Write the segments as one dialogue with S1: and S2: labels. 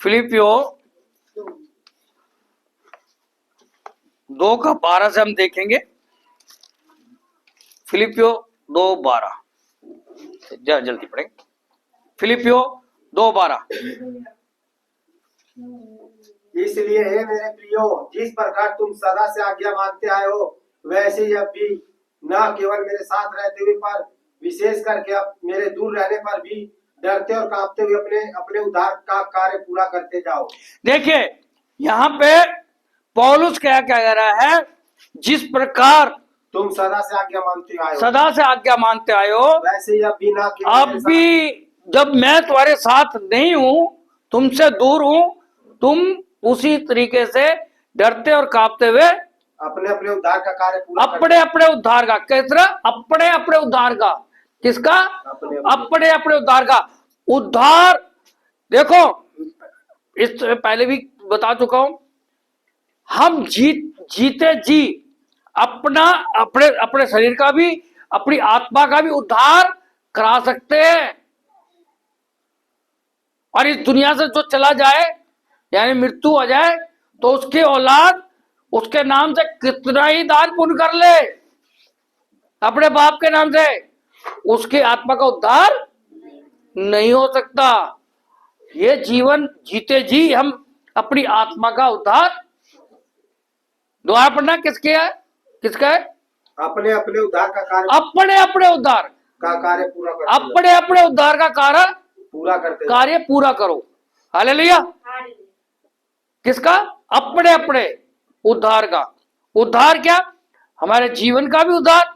S1: फिलिपियो 2:12 से हम देखेंगे। फिलिपियो 2:12 जल्दी पढ़ेंगे। फिलिपियो 2:12।
S2: इसलिए हे मेरे प्रियो, जिस प्रकार तुम सदा से आज्ञा मानते आए हो, वैसे ही अब भी न केवल मेरे साथ रहते हुए पर विशेष करके अब मेरे दूर रहने पर भी डरते और कांपते हुए अपने अपने उद्धार का कार्य पूरा करते जाओ।
S1: देखिए यहाँ पे पौलुस क्या कह रहा है, जिस प्रकार
S2: तुम सदा से आज्ञा मानते आए हो,
S1: सदा से आज्ञा मानते आए हो,
S2: वैसे ही अब भी न केवल
S1: अब
S2: मेरे
S1: भी जब मैं तुम्हारे साथ नहीं हूं, तुमसे दूर हूं, तुम उसी तरीके से डरते और कांपते हुए
S2: अपने अपने उद्धार का कार्य पूरा
S1: अपने अपने उद्धार का, किस तरह अपने अपने उद्धार का, किसका अपने अपने उद्धार का उद्धार। देखो इस पहले भी बता चुका हूं, हम जीते जी अपना अपने अपने शरीर का भी अपनी आत्मा का भी उद्धार करा सकते हैं। और इस दुनिया से जो चला जाए यानी मृत्यु हो जाए तो उसकी औलाद उसके नाम से कितना ही दान पुण्य कर ले अपने बाप के नाम से, उसकी आत्मा का उद्धार नहीं हो सकता। ये जीवन जीते जी हम अपनी आत्मा का उद्धार, दोबारा पढ़ना, किसके है, किसका है?
S2: अपने अपने उद्धार का कार्य,
S1: अपने अपने उद्धार
S2: का कार्य पूरा करते
S1: अपने अपने उद्धार का कार्य पूरा करो। हालेलुया। किसका? अपने अपने उद्धार का। उद्धार क्या? हमारे जीवन का भी उद्धार,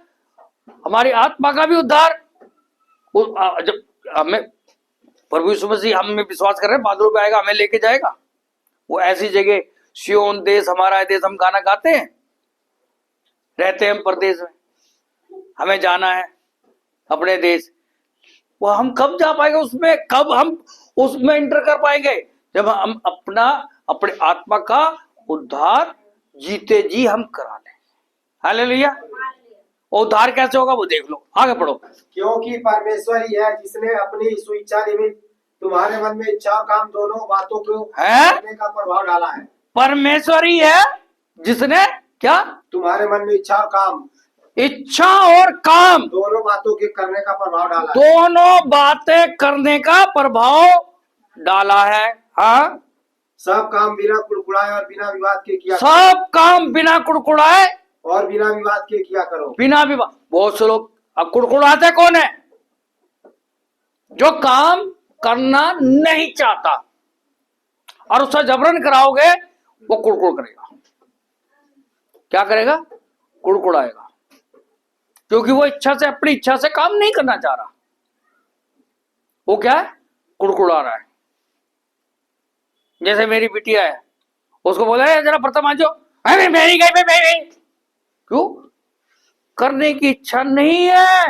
S1: हमारी आत्मा का भी उद्धार। जब हमें प्रभु यीशु मसीह हम में विश्वास कर रहे हैं, बादलों पे आएगा, हमें लेके जाएगा वो ऐसी जगह, सियोन देश हमारा देश, हम गाना गाते हैं, रहते हैं हम परदेश में, हमें जाना है अपने देश। वो हम कब जा पाएंगे उसमें, कब हम उसमें इंटर कर पाएंगे? जब हम अपने आत्मा का उद्धार जीते जी हम करा लें। हालेलुया। उद्धार कैसे होगा वो देख लो, आगे पढ़ो।
S2: क्योंकि परमेश्वर ही है जिसने अपनी स्वेच्छा निमित्त तुम्हारे मन में इच्छा और काम दोनों बातों को करने का प्रभाव डाला है।
S1: परमेश्वर ही है जिसने क्या? तुम्हारे
S2: मन में इच्छा और काम,
S1: इच्छा और काम
S2: दोनों बातों के करने का प्रभाव डाला है।
S1: दोनों बातें करने का प्रभाव डाला है। हाँ,
S2: सब काम बिना कुड़कुड़ाए और बिना विवाद के किया,
S1: सब काम बिना कुड़कुड़ाए
S2: और बिना विवाद के किया करो।
S1: बिना विवाद। बहुत से लोग अब कुड़कुड़ाते कौन है? जो काम करना नहीं चाहता और उससे जबरन कराओगे वो कुड़कुड़ करेगा। क्या करेगा? कुड़कुड़ाएगा, क्योंकि वो इच्छा से, अपनी इच्छा से काम नहीं करना चाह रहा। वो क्या है? कुड़कुड़ा रहा है। जैसे मेरी बिटिया है, उसको बोला है जरा बर्तन मांजो, अरे मैं नहीं गई। क्यों? करने की इच्छा नहीं है,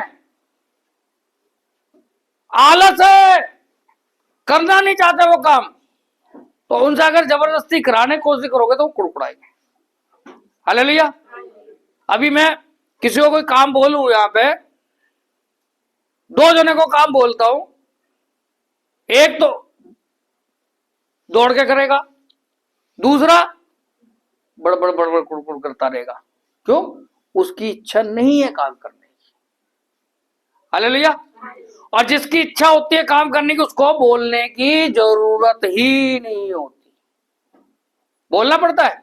S1: आलस है, करना नहीं चाहते वो काम। तो उनसे अगर जबरदस्ती कराने की कोशिश करोगे तो वो कुड़कुड़ाएंगे। हालेलुया। अभी मैं किसी को कोई काम बोलूं, यहां पे दो जने को काम बोलता हूं, एक तो दौड़ के करेगा, दूसरा बड़बड़ कुड़कुड़ करता रहेगा। क्यों? उसकी इच्छा नहीं है काम करने की। हालेलुया। और जिसकी इच्छा होती है काम करने की, उसको बोलने की जरूरत ही नहीं होती। बोलना पड़ता है,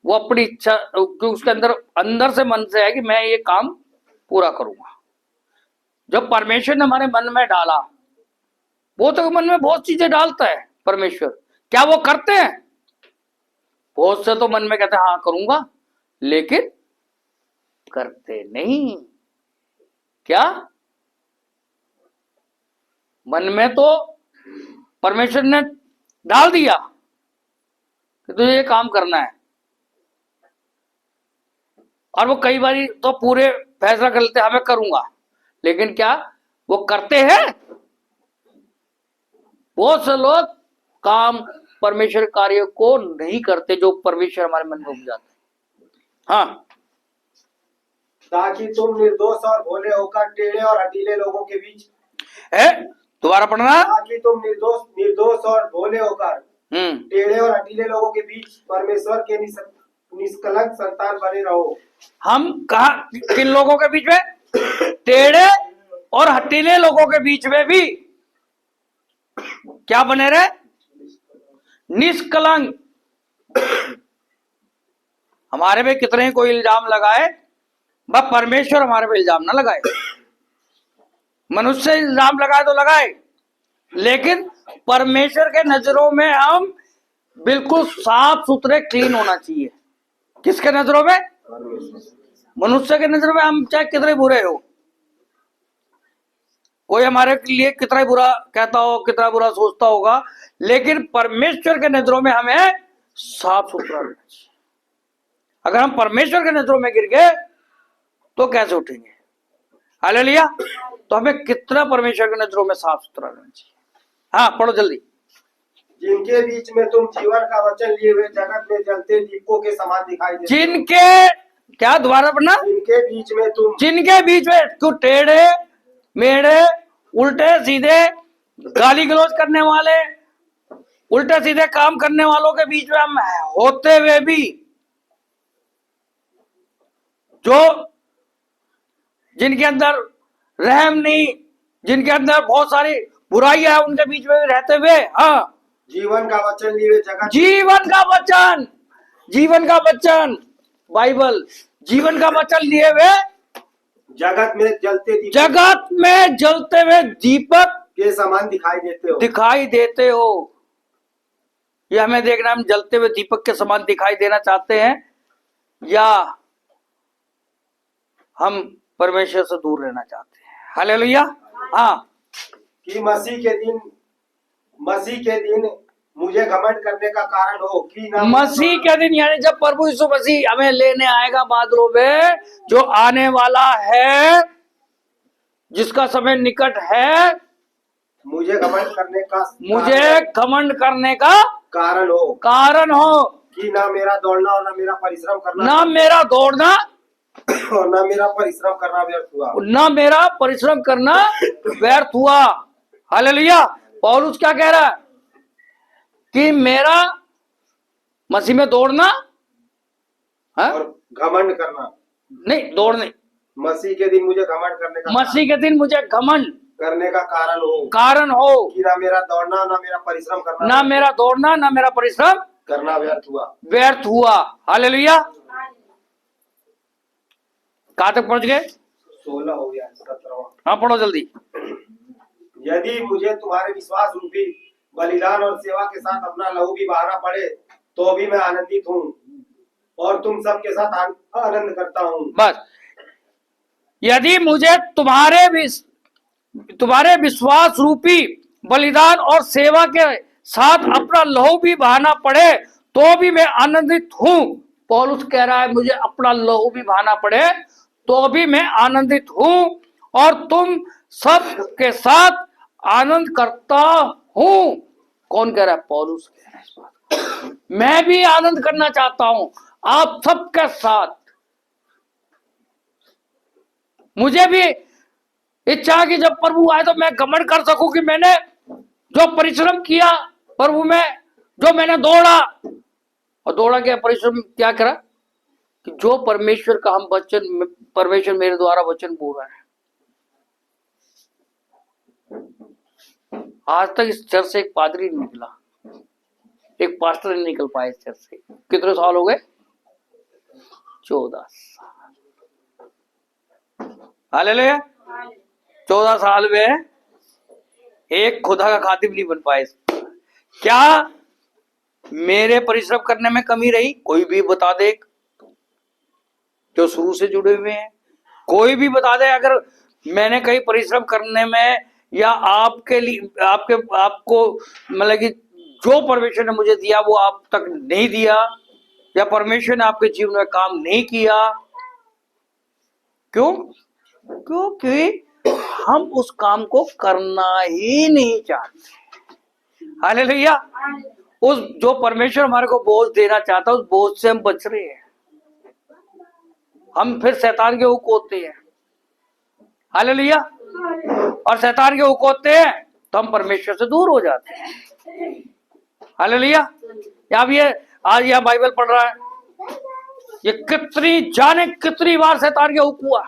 S1: वो अपनी इच्छा, क्योंकि उसके अंदर से मन से है कि मैं ये काम पूरा करूंगा। जब परमेश्वर ने हमारे मन में डाला, वो तो मन में बहुत चीजें डालता है परमेश्वर, क्या वो करते हैं? बहुत से तो मन में कहते हैं हाँ करूंगा, लेकिन करते नहीं। क्या? मन में तो परमेश्वर ने डाल दिया कि तुझे ये काम करना है, और वो कई बार तो पूरे फैसला कर लेते हैं मैं करूंगा, लेकिन क्या वो करते हैं? बहुत से लोग काम, परमेश्वर कार्य को नहीं करते जो परमेश्वर हमारे मन में उपजाते हैं। हाँ,
S2: ताकि तुम निर्दोष और भोले होकर टेढ़े और हठीले लोगों के बीच
S1: है। तो दोबारा पढ़ना।
S2: ताकि तुम निर्दोष निर्दोष और भोले होकर टेढ़े और हठीले लोगों के बीच परमेश्वर के निष्कलंक संतान बने रहो।
S1: हम कहा किन लोगों के बीच में? टेढ़े और हटीले लोगों के बीच में भी क्या बने रहे? निष्कलंक। हमारे पे कितने ही कोई इल्जाम लगाए, बस परमेश्वर हमारे पे इल्जाम ना लगाए। मनुष्य इल्जाम लगाए तो लगाए, लेकिन परमेश्वर के नजरों में हम बिल्कुल साफ सुथरे क्लीन होना चाहिए। किसके नजरों में? मनुष्य के नजरों में हम चाहे कितने बुरे हो, कोई हमारे लिए कितना बुरा कहता हो, कितना बुरा सोचता होगा, लेकिन परमेश्वर के नजरों में हमें साफ सुथरा रहना चाहिए। अगर हम परमेश्वर के नजरों में गिर गए तो कैसे उठेंगे? हालेलुया। तो हमें कितना परमेश्वर के नजरों में साफ सुथरा रहना चाहिए। हाँ, पढ़ो जल्दी।
S2: जिनके बीच में तुम जीवन का वचन लिए हुए जगत में जलते दीपकों के समान दिखाई देते हो।
S1: जिनके, क्या दोबारा पढ़ना?
S2: जिनके बीच में तुम,
S1: जिनके बीच में, क्यों टेढ़े मेढ़े उल्टे सीधे गाली गलौज करने वाले, उल्टे सीधे काम करने वालों के बीच में हम होते हुए भी, जो जिनके अंदर रहम नहीं, जिनके अंदर बहुत सारी बुराइयां है, उनके बीच में भी रहते हुए, हाँ,
S2: जीवन का वचन लिए हुए जगत,
S1: जीवन का वचन, जीवन का वचन, बाइबल, जीवन का वचन लिए हुए
S2: जगत में जलते दीपक,
S1: जगत में जलते हुए दीपक
S2: के समान दिखाई देते हो।
S1: ये हमें देखना, हम जलते हुए दीपक के समान दिखाई देना चाहते हैं या हम परमेश्वर से दूर रहना चाहते हैं? हालेलुया। हाँ,
S2: कि मसीह के दिन मुझे घमंड करने का कारण हो कि ना,
S1: मसीह के दिन यानी जब प्रभु यीशु मसीह हमें लेने आएगा बादलों में, जो आने वाला है, जिसका समय निकट है,
S2: मुझे घमंड
S1: करने का कारण हो
S2: कि ना मेरा दौड़ना और ना मेरा परिश्रम करना,
S1: ना मेरा दौड़ना
S2: और ना मेरा परिश्रम करना व्यर्थ हुआ,
S1: ना मेरा परिश्रम करना व्यर्थ हुआ। हालेलुया। पौलुस क्या कह रहा है कि मेरा मसीह में दौड़ना है?
S2: और घमंड करना
S1: नहीं, दौड़ नहीं,
S2: मसीह के दिन मुझे घमंड
S1: मसीह के दिन मुझे घमंड
S2: करने का
S1: कारण हो
S2: कि ना मेरा दौड़ना ना मेरा परिश्रम करना,
S1: ना मेरा दौड़ना ना मेरा परिश्रम
S2: करना
S1: व्यर्थ हुआ। हालेलुया। कहां तक पहुंच गए?
S2: 16 हो गया, 17वां।
S1: हाँ, पढ़ो जल्दी।
S2: यदि मुझे तुम्हारे विश्वास रूपी बलिदान और सेवा के साथ अपना लहू भी बहाना पड़े तो भी मैं आनंदित हूँ और तुम सबके साथ आनंद करता हूँ।
S1: बस, यदि मुझे तुम्हारे विश्वास रूपी बलिदान और सेवा के साथ अपना लहू भी बहाना पड़े तो भी मैं आनंदित हूँ। पौलुस कह रहा है मुझे अपना लहू भी बहाना पड़े तो भी मैं आनंदित हूँ और तुम सब के साथ आनंद करता हूँ। कौन कह रहा है? पौलुस कह रहा है इस बात। मैं भी आनंद करना चाहता हूं आप सबके साथ। मुझे भी इच्छा है कि जब प्रभु आए तो मैं घमंड कर सकूं कि मैंने जो परिश्रम किया प्रभु में, जो मैंने दौड़ा, और दौड़ा क्या परिश्रम क्या करा कि जो परमेश्वर का हम वचन, परमेश्वर मेरे द्वारा वचन बोल रहा है। आज तक इस चर्च से एक पादरी नहीं निकला, एक पास्टर नहीं निकल पाया इस चर्च से। कितने साल हो गए? 14 साल। हालेलुया। 14 साल में एक खुदा का खातिब नहीं बन पाए। क्या मेरे परिश्रम करने में कमी रही? कोई भी बता दे जो शुरू से जुड़े हुए हैं, कोई भी बता दे अगर मैंने कहीं परिश्रम करने में या आपके लिए आपको मतलब कि जो परमेश्वर ने मुझे दिया वो आप तक नहीं दिया, या परमेश्वर ने आपके जीवन में काम नहीं किया। क्यों? क्योंकि हम उस काम को करना ही नहीं चाहते। हालेलुया। उस जो परमेश्वर हमारे को बोझ देना चाहता है उस बोझ से हम बच रहे हैं। हम फिर शैतान के हुक होते हैं। हालेलुया। और शैतान के हुक होते हैं तो हम परमेश्वर से दूर हो जाते हैं। हालेलुया। अब ये आज यह बाइबल पढ़ रहा है, ये कितनी जाने कितनी बार शैतान के हुक्म हुआ,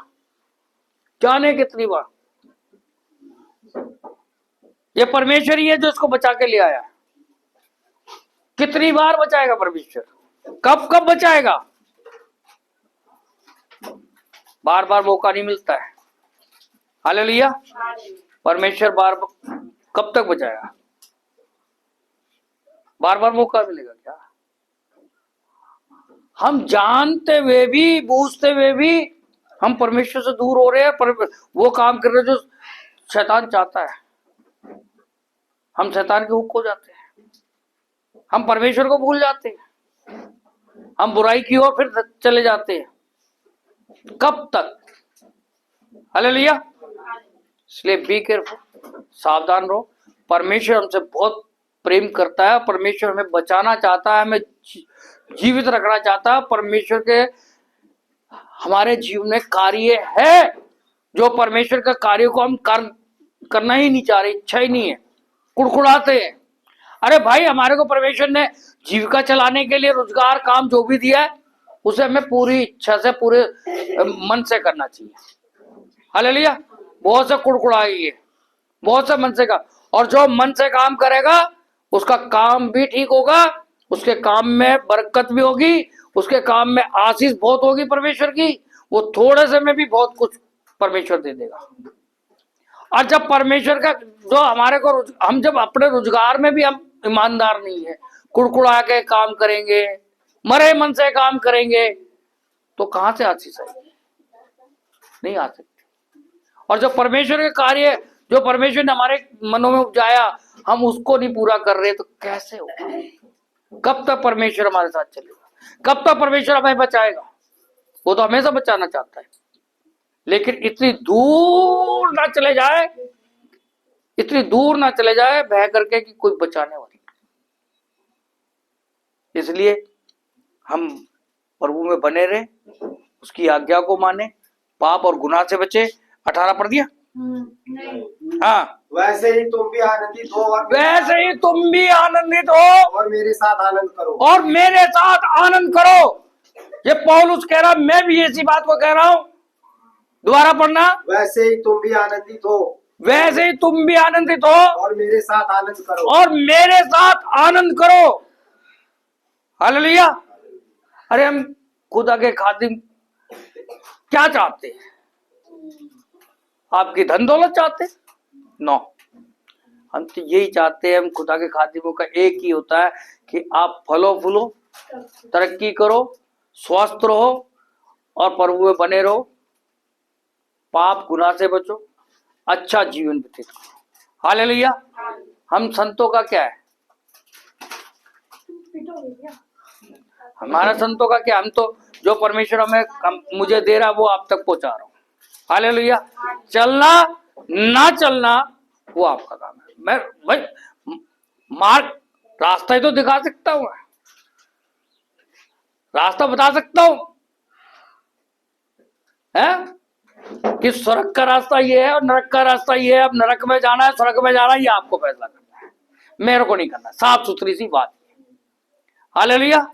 S1: जाने कितनी बार। ये परमेश्वर ही है जो इसको बचा के ले आया। कितनी बार बचाएगा परमेश्वर, कब कब बचाएगा, बार बार मौका नहीं मिलता है। हालेलुया। परमेश्वर बार कब तक बचाएगा, बार बार मौका मिलेगा क्या? हम जानते हुए भी बूझते हुए भी हम परमेश्वर से दूर हो रहे हैं, पर वो काम कर रहे जो शैतान चाहता है। हम शैतान के हुक्म हो जाते हैं, हम परमेश्वर को भूल जाते हैं, हम बुराई की ओर फिर चले जाते हैं। कब तक? हालेलुया। इसलिए बी केयरफुल, सावधान रहो। परमेश्वर हमसे बहुत प्रेम करता है, परमेश्वर हमें बचाना चाहता है, हमें जीवित रखना चाहता है। परमेश्वर के हमारे जीवन में कार्य है, जो परमेश्वर का कार्य को हम करना ही नहीं चाह रहे, इच्छा ही नहीं है, कुड़कुड़ाते हैं। अरे भाई, हमारे को परमेश्वर ने जीविका चलाने के लिए रोजगार काम जो भी दिया है, उसे हमें पूरी इच्छा से पूरे मन से करना चाहिए। हालेलुया। बहुत से कुड़कुड़ाइए, बहुत से मन से का, और जो मन से काम करेगा उसका काम भी ठीक होगा, उसके काम में बरकत भी होगी, उसके काम में आशीष बहुत होगी परमेश्वर की। वो थोड़े से में भी बहुत कुछ परमेश्वर दे देगा। और जब परमेश्वर का जो हमारे को, हम जब अपने रोजगार में भी हम ईमानदार नहीं है, कुड़कुड़ा के काम करेंगे, मरे मन से काम करेंगे, तो कहां से आशीष आएगी? नहीं आ सकती। और जो परमेश्वर के कार्य, जो परमेश्वर ने हमारे मनों में उपजाया, हम उसको नहीं पूरा कर रहे, तो कैसे होगा? कब तक परमेश्वर हमारे साथ चलेगा? कब तक परमेश्वर हमें बचाएगा? वो तो हमेशा बचाना चाहता है, लेकिन इतनी दूर ना चले जाए, इतनी दूर ना चले जाए बह करके कि कोई बचाने वाला। इसलिए हम प्रभु में बने रहे, उसकी आज्ञा को माने, पाप और गुनाह से बचे। 18 पढ़ दिया? हाँ।
S2: वैसे ही तुम भी आनंदित हो,
S1: वैसे ही तुम भी आनंदित हो
S2: और मेरे साथ आनंद करो,
S1: और मेरे साथ आनंद करो। ये पौलुस कह रहा, मैं भी इसी बात को कह रहा हूं। दोबारा पढ़ना।
S2: वैसे ही तुम भी आनंदित हो,
S1: वैसे ही तुम भी आनंदित हो
S2: और मेरे साथ आनंद करो,
S1: और मेरे साथ आनंद करो। हालेलुया। अरे हम खुदा के खादिम क्या चाहते हैं? आपकी धन दौलत चाहते? नो, हम तो यही चाहते हैं। हम खुदा के खादिमों का एक ही होता है कि आप फलो फूलो, तरक्की करो, स्वस्थ रहो और प्रभु में बने रहो, पाप गुनाह से बचो, अच्छा जीवन व्यतीत करो। हालेलुया। हम संतों का क्या है? हमारा संतों का क्या? हम तो जो परमेश्वर हमें मुझे दे रहा वो आप तक पहुंचा रहा हूं। हालेलुया। चलना ना चलना वो आपका काम है। मैं भाई मार्ग, रास्ता ही तो दिखा सकता हूं, रास्ता बता सकता हूं है कि स्वर्ग का रास्ता ये है और नरक का रास्ता ये है। अब नरक में जाना है, स्वर्ग में जाना है, ये आपको फैसला करना है, मेरे को नहीं करना। साफ सुथरी सी बात है। हालेलुया।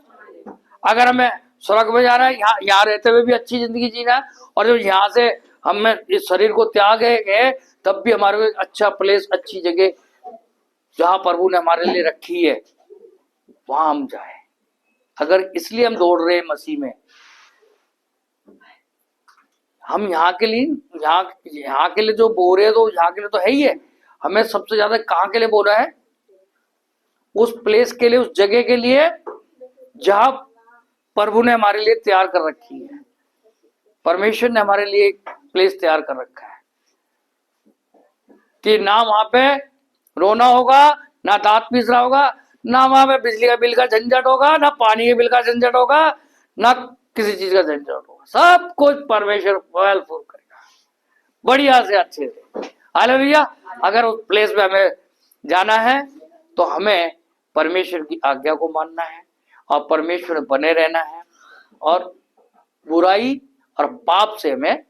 S1: अगर हमें स्वर्ग में जाना है, यहाँ रहते हुए भी अच्छी जिंदगी जीना है, और जब यहाँ से हमें इस शरीर को त्याग गए, तब भी हमारे को अच्छा प्लेस, अच्छी जगह जहां प्रभु ने हमारे लिए रखी है, वहां हम जाए। अगर इसलिए हम दौड़ रहे हैं मसीह में, हम यहाँ के लिए, यहाँ के लिए जो बोल रहे हैं, तो यहाँ के लिए तो है ही है। हमें सबसे ज्यादा कहाँ के लिए बोल रहा है? उस प्लेस के लिए, उस जगह के लिए जहां प्रभु ने हमारे लिए तैयार कर रखी है। परमेश्वर ने हमारे लिए एक प्लेस तैयार कर रखा है कि ना वहां पे रोना होगा, ना दांत पीसना होगा, ना वहां पे बिजली का बिल का झंझट होगा, ना पानी के बिल का झंझट होगा, ना किसी चीज का झंझट होगा। सब कुछ परमेश्वर वेल फुल करेगा, बढ़िया से, अच्छे से। हालेलुया। अगर उस प्लेस पे हमें जाना है तो हमें परमेश्वर की आज्ञा को मानना है और परमेश्वर बने रहना है, और बुराई और पाप से हमें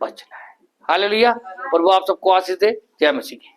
S1: बचना है। हालेलुया। प्रभु आप सबको आशीष दे। जय मसीह की।